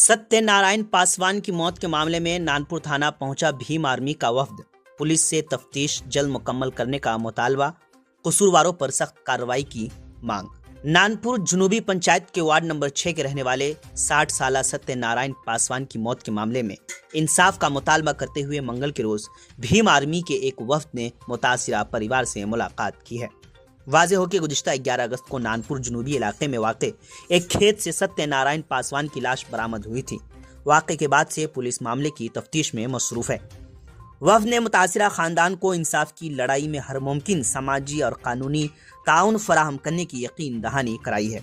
सत्यनारायण पासवान की मौत के मामले में नानपुर थाना पहुंचा भीम आर्मी का वफ्द। पुलिस से तफ्तीश जल्द मुकम्मल करने का मुतालबा, कसूरवारों पर सख्त कार्रवाई की मांग। नानपुर जुनूबी पंचायत के वार्ड नंबर 6 के रहने वाले 60 साला सत्यनारायण पासवान की मौत के मामले में इंसाफ का मुतालबा करते हुए मंगल के रोज भीम आर्मी के एक वफ्द ने मुतासिरा परिवार से मुलाकात की है। वाज़े हो कि गुज़िश्ता 11 अगस्त को नानपुर जुनूबी इलाके में वाक़े एक खेत से सत्यनारायण पासवान की लाश बरामद हुई थी। वाक़े के बाद से पुलिस मामले की तफ्तीश में मसरूफ़ है। वफ़द ने मुतासिरा ख़ानदान को इंसाफ की लड़ाई में हर मुमकिन समाजी और कानूनी ताउन फराहम करने की यकीन दहानी कराई है।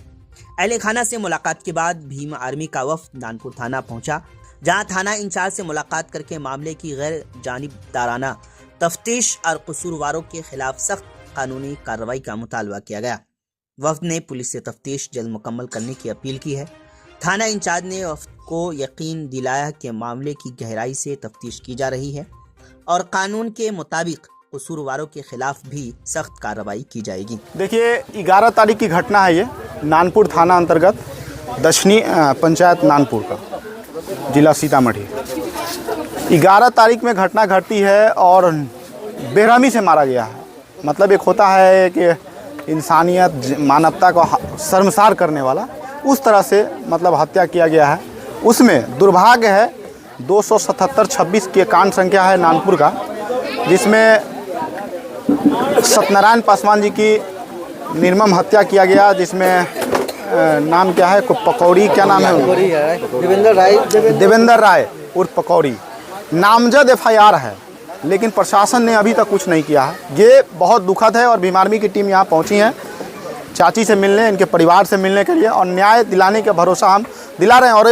अहले खाना से मुलाकात के बाद भीम आर्मी का वफ़द नानपुर थाना पहुंचा, जहां थाना इंचार्ज से मुलाकात करके मामले की गैर जानिबदाराना तफ्तीश और कसूरवारों के खिलाफ सख्त कानूनी कार्रवाई का मुतालबा किया गया। वफ़द ने पुलिस से तफ्तीश जल्द मुकम्मल करने की अपील की है। थाना इंचार्ज ने वफ़द को यकीन दिलाया कि मामले की गहराई से तफ्तीश की जा रही है और कानून के मुताबिक कसूरवारों के खिलाफ भी सख्त कार्रवाई की जाएगी। देखिए, 11 तारीख की घटना है। ये नानपुर थाना अंतर्गत दशनी पंचायत नानपुर का, जिला सीतामढ़ी। 11 तारीख में घटना घटती है और बेरहमी से मारा गया है। मतलब एक होता है कि इंसानियत मानवता को शर्मसार करने वाला, उस तरह से मतलब हत्या किया गया है। उसमें दुर्भाग्य है 277-26 की कांड संख्या है नानपुर का, जिसमें सत्यनारायण पासवान जी की निर्मम हत्या किया गया, जिसमें नाम क्या है, पकौड़ी, क्या नाम है, देवेंद्र राय उर्फ पकौड़ी। नामजद FIR है, लेकिन प्रशासन ने अभी तक कुछ नहीं किया है। ये बहुत दुखद है और भीम आर्मी की टीम यहाँ पहुँची है चाची से मिलने, इनके परिवार से मिलने के लिए, और न्याय दिलाने का भरोसा हम दिला रहे हैं। और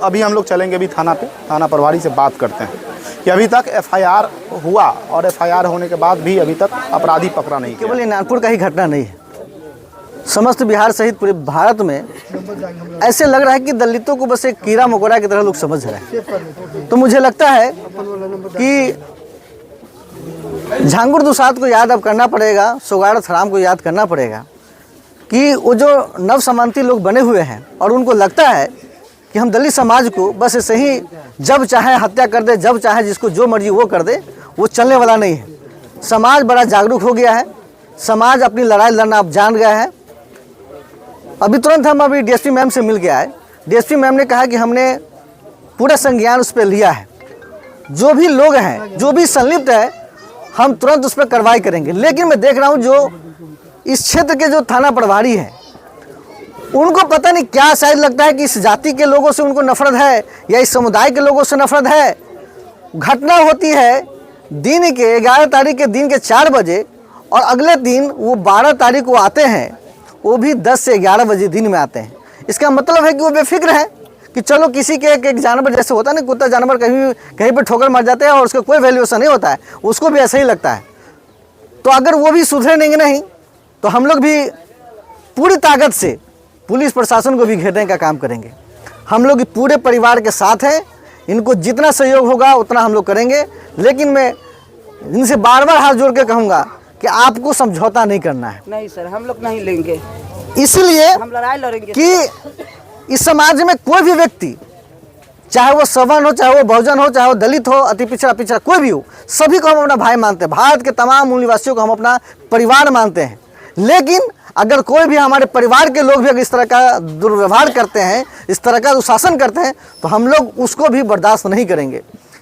अभी हम लोग चलेंगे भी थाना पे, थाना प्रभारी से बात करते हैं कि अभी तक FIR हुआ और FIR होने के बाद भी अभी तक अपराधी पकड़ा नहीं। केवल ये नागपुर का ही घटना नहीं है, समस्त बिहार सहित पूरे भारत में ऐसे लग रहा है कि दलितों को बस एक कीड़ा मकोड़ा की तरह लोग समझ रहे हैं। तो मुझे लगता है कि झांगुर दुसाद को याद अब करना पड़ेगा, सोगाड़त हराम को याद करना पड़ेगा कि वो जो नव समानती लोग बने हुए हैं और उनको लगता है कि हम दलित समाज को बस ऐसे ही जब चाहे हत्या कर दे, जब चाहे जिसको जो मर्जी वो कर दे, वो चलने वाला नहीं है। समाज बड़ा जागरूक हो गया है, समाज अपनी लड़ाई लड़ना अब जान गया है। अभी तुरंत हम अभी DSP मैम से मिल के आए। DSP मैम ने कहा कि हमने पूरा संज्ञान उस पर लिया है, जो भी लोग हैं, जो भी संलिप्त है, हम तुरंत उस पर कार्रवाई करेंगे। लेकिन मैं देख रहा हूँ जो इस क्षेत्र के जो थाना प्रभारी हैं, उनको पता नहीं क्या शायद लगता है कि इस जाति के लोगों से उनको नफरत है या इस समुदाय के लोगों से नफरत है। घटना होती है दिन के 11 तारीख के दिन के 4 बजे और अगले दिन वो 12 तारीख को आते हैं, वो भी 10 से 11 बजे दिन में आते हैं। इसका मतलब है कि वो बेफिक्र है कि चलो किसी के एक जानवर जैसे होता है ना, कुत्ता जानवर कहीं पर ठोकर मार जाते हैं और उसका कोई वैल्यूएशन नहीं होता है, उसको भी ऐसा ही लगता है। तो अगर वो भी सुधरेंगे नहीं तो हम लोग भी पूरी ताकत से पुलिस प्रशासन को भी घेरने का काम करेंगे। हम लोग पूरे परिवार के साथ हैं, इनको जितना सहयोग होगा उतना हम लोग करेंगे। लेकिन मैं इनसे बार बार हाथ जोड़ के कहूँगा कि आपको समझौता नहीं करना है। नहीं सर, हम लोग नहीं लेंगे, इसलिए हम लड़ाई लड़ेंगे कि इस समाज में कोई भी व्यक्ति, चाहे वो सवर्ण हो, चाहे वो बहुजन हो, चाहे वो दलित हो, अति पिछड़ा कोई भी हो, सभी को हम अपना भाई मानते हैं। भारत के तमाम मूल निवासियों को हम अपना परिवार मानते हैं। लेकिन अगर कोई भी हमारे परिवार के लोग भी अगर इस तरह का दुर्व्यवहार करते हैं, इस तरह का दुशासन करते हैं, तो हम लोग उसको भी बर्दाश्त नहीं करेंगे।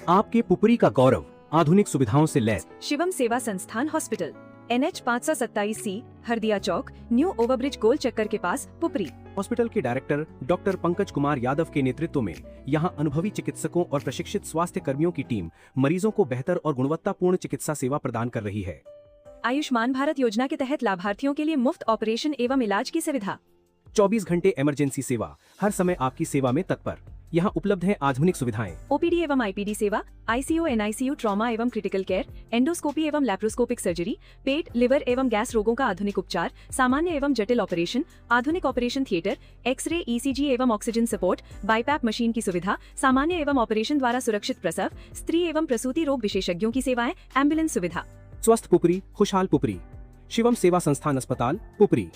आपके पुपरी का गौरव, आधुनिक सुविधाओं से लैस शिवम सेवा संस्थान हॉस्पिटल, NH 527C, हरदिया चौक, न्यू ओवरब्रिज गोल चक्कर के पास, पुपरी। हॉस्पिटल के डायरेक्टर डॉक्टर पंकज कुमार यादव के नेतृत्व में यहां अनुभवी चिकित्सकों और प्रशिक्षित स्वास्थ्य कर्मियों की टीम मरीजों को बेहतर और गुणवत्तापूर्ण चिकित्सा सेवा प्रदान कर रही है। आयुष्मान भारत योजना के तहत लाभार्थियों के लिए मुफ्त ऑपरेशन एवं इलाज की सुविधा। 24 घंटे इमरजेंसी सेवा, हर समय आपकी सेवा में तत्पर। यहाँ उपलब्ध है आधुनिक सुविधाएं, OPD एवं IPD सेवा, ICU NICU ट्रॉमा एवं क्रिटिकल केयर, एंडोस्कोपी एवं लैप्रोस्कोपिक सर्जरी, पेट, लिवर एवं गैस रोगों का आधुनिक उपचार, सामान्य एवं जटिल ऑपरेशन, आधुनिक ऑपरेशन थिएटर, एक्सरे, ECG एवं ऑक्सीजन सपोर्ट, बाईपैप मशीन की सुविधा, सामान्य एवं ऑपरेशन द्वारा सुरक्षित प्रसव, स्त्री एवं प्रसूति रोग विशेषज्ञों की सेवाएं, एम्बुलेंस सुविधा। स्वस्थ पुपरी, खुशहाल पुपरी। शिवम सेवा संस्थान अस्पताल, पुपरी।